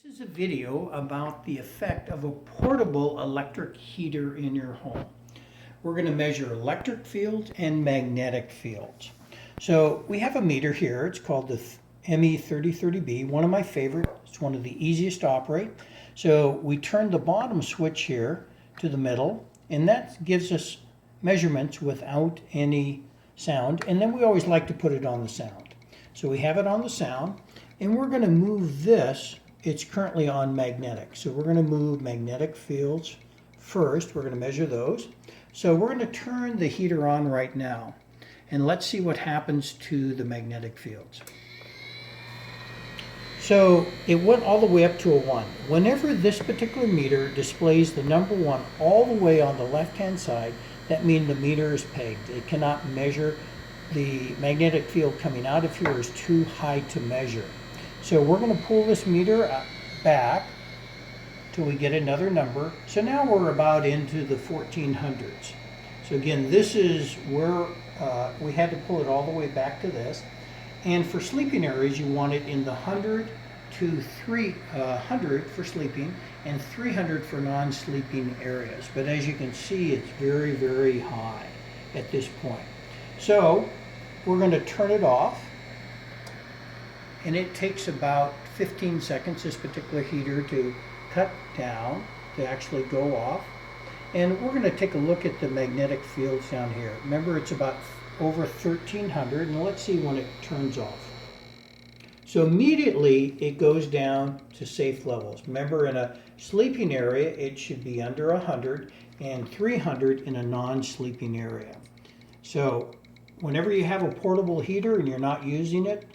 This is a video about the effect of a portable electric heater in your home. We're going to measure electric fields and magnetic fields. So we have a meter here. It's called the ME3030B, one of my favorite. It's one of the easiest to operate. So we turn the bottom switch here to the middle, and that gives us measurements without any sound. And then we always like to put it on the sound. So we have it on the sound, and we're going to move this. It's currently on magnetic. So we're going to move magnetic fields first. We're going to measure those. So we're going to turn the heater on right now. And let's see what happens to the magnetic fields. So it went all the way up to a 1. Whenever this particular meter displays the number 1 all the way on the left-hand side, that means the meter is pegged. It cannot measure. The magnetic field coming out of here is too high to measure. So we're going to pull this meter back till we get another number. So now we're about into the 1400s. So again, this is where we had to pull it all the way back to this. And for sleeping areas, you want it in the 100 to 300 for sleeping and 300 for non-sleeping areas. But as you can see, it's very, very high at this point. So we're going to turn it off. And it takes about 15 seconds, this particular heater, to cut down, to actually go off. And we're going to take a look at the magnetic fields down here. Remember, it's about over 1300, and let's see when it turns off. So immediately it goes down to safe levels. Remember, in a sleeping area, it should be under 100 and 300 in a non-sleeping area. So whenever you have a portable heater and you're not using it,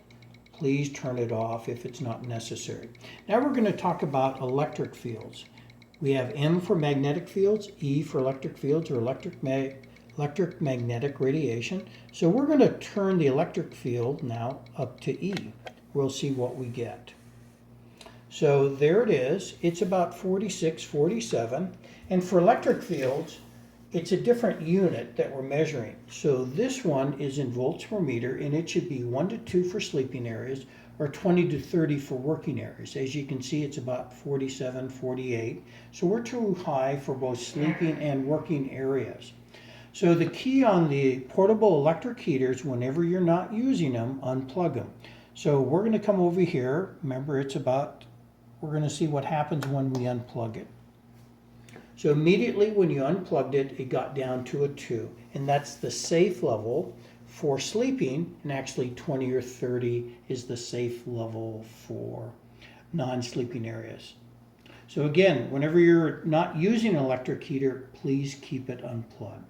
please turn it off if it's not necessary. Now we're going to talk about electric fields. We have M for magnetic fields, E for electric fields or electric magnetic radiation. So we're going to turn the electric field now up to E. We'll see what we get. So there it is. It's about 46, 47. And for electric fields, it's a different unit that we're measuring. So this one is in volts per meter, and it should be 1 to 2 for sleeping areas or 20 to 30 for working areas. As you can see, it's about 47, 48. So we're too high for both sleeping and working areas. So the key on the portable electric heaters, whenever you're not using them, unplug them. So we're going to come over here. Remember, we're going to see what happens when we unplug it. So immediately when you unplugged it, it got down to a 2. And that's the safe level for sleeping. And actually 20 or 30 is the safe level for non-sleeping areas. So again, whenever you're not using an electric heater, please keep it unplugged.